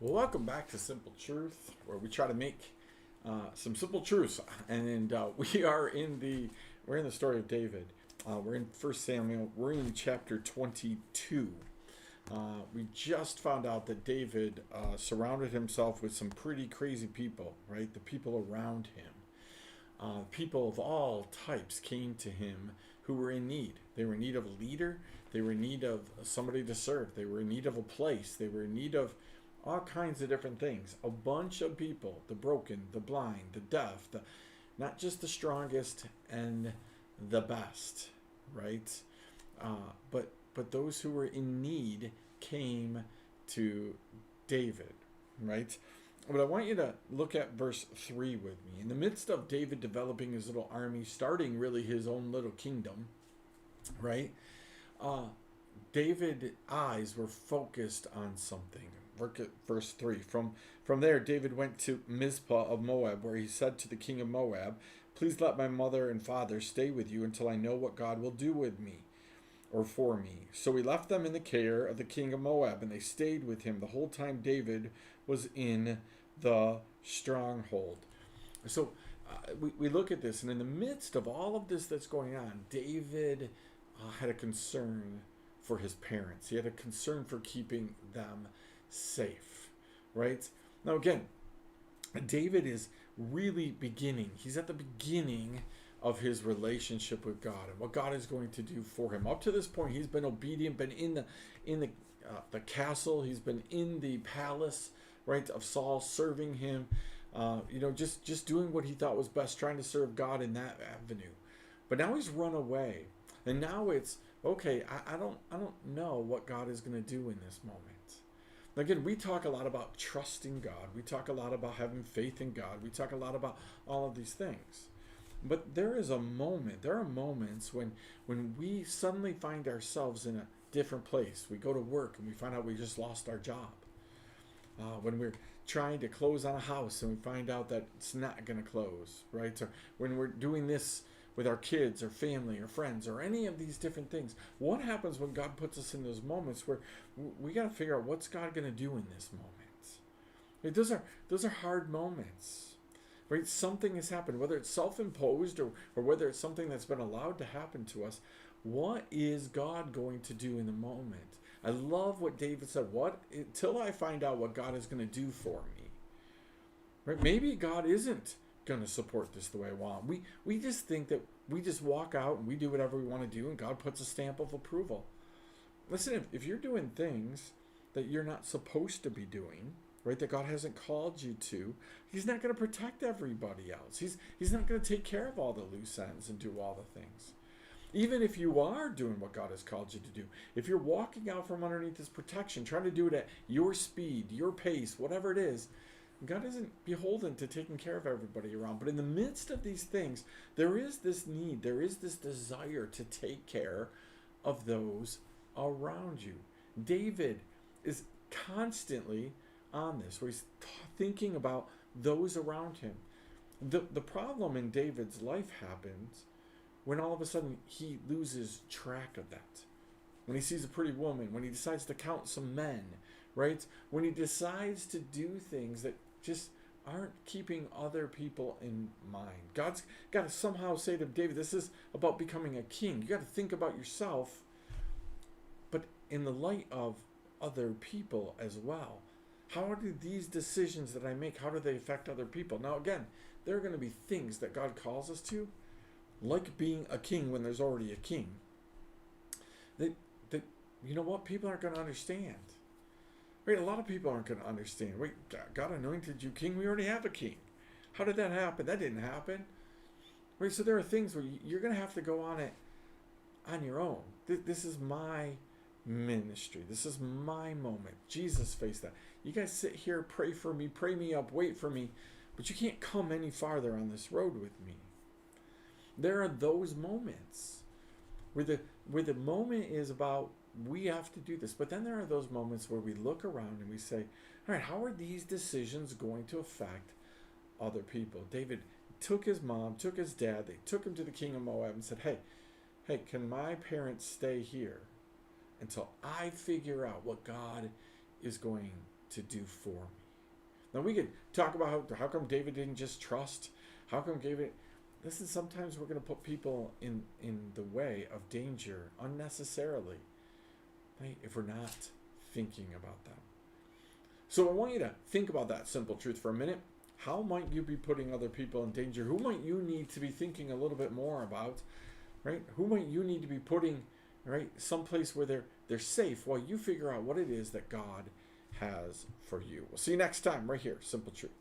Well, welcome back to Simple Truth, where we try to make some simple truths, and we are in the story of David. We're in First Samuel. We're in chapter 22. We just found out that David surrounded himself with some pretty crazy people, right? The people around him. People of all types came to him who were in need. They were in need of a leader. They were in need of somebody to serve. They were in need of a place. They were in need of all kinds of different things. A bunch of people, the broken, the blind, the deaf, not just the strongest and the best, right? But those who were in need came to David, right? But I want you to look at verse 3 with me. In the midst of David developing his little army, starting really his own little kingdom, right? Uh, David's eyes were focused on something. Look at verse 3. From there, David went to Mizpah of Moab, where he said to the king of Moab, "Please let my mother and father stay with you until I know what God will do with me or for me." So he left them in the care of the king of Moab, and they stayed with him the whole time David was in the stronghold. So we look at this, and in the midst of all of this that's going on, David had a concern for his parents. He had a concern for keeping them safe, right? Now, again, David is really beginning. He's at the beginning of his relationship with God and what God is going to do for him. Up to this point, he's been obedient, been in the castle. He's been in the palace, right, of Saul, serving him. Just doing what he thought was best, trying to serve God in that avenue. But now he's run away, and now it's okay. I don't know what God is going to do in this moment. Again, we talk a lot about trusting God. We talk a lot about having faith in God. We talk a lot about all of these things. But there are moments when we suddenly find ourselves in a different place. We go to work and we find out we just lost our job. When we're trying to close on a house and we find out that it's not going to close, right? Or when we're doing this with our kids or family or friends or any of these different things. What happens when God puts us in those moments where we got to figure out what's God going to do in this moment? Right? Those are hard moments, right? Something has happened, whether it's self-imposed or whether it's something that's been allowed to happen to us. What is God going to do in the moment? I love what David said. Until I find out what God is going to do for me, right? Maybe God isn't going to support this the way I want. We just think that we just walk out and we do whatever we want to do, and God puts a stamp of approval. Listen, if you're doing things that you're not supposed to be doing, right, that God hasn't called you to, He's not going to protect everybody else. He's not going to take care of all the loose ends and do all the things. Even if you are doing what God has called you to do, if you're walking out from underneath His protection, trying to do it at your speed, your pace, whatever it is, God isn't beholden to taking care of everybody around. But in the midst of these things, there is this need, there is this desire to take care of those around you. David is constantly on this, where he's thinking about those around him. The problem in David's life happens when all of a sudden he loses track of that. When he sees a pretty woman, when he decides to count some men, right? When he decides to do things that just aren't keeping other people in mind. God's got to somehow say to David, this is about becoming a king. You got to think about yourself, but in the light of other people as well. How do these decisions that I make, how do they affect other people? Now again, there are going to be things that God calls us to, like being a king when there's already a king, that you know what, people aren't going to understand. Right? A lot of people aren't going to understand. Wait, God anointed you king? We already have a king. How did that happen? That didn't happen. Right? So there are things where you're going to have to go on it on your own. This is my ministry. This is my moment. Jesus faced that. You guys sit here, pray for me, pray me up, wait for me, but you can't come any farther on this road with me. There are those moments where the moment is about, we have to do this. But then there are those moments where we look around and we say, all right, how are these decisions going to affect other people? David took his mom, took his dad, they took him to the king of Moab and said, hey, can my parents stay here until I figure out what God is going to do for me? Now we could talk about how come David didn't just trust. How come David... Listen, sometimes we're going to put people in the way of danger unnecessarily, right? If we're not thinking about them. So I want you to think about that simple truth for a minute. How might you be putting other people in danger? Who might you need to be thinking a little bit more about, right? Who might you need to be putting, right, someplace where they're safe while you figure out what it is that God has for you. We'll see you next time right here, Simple Truth.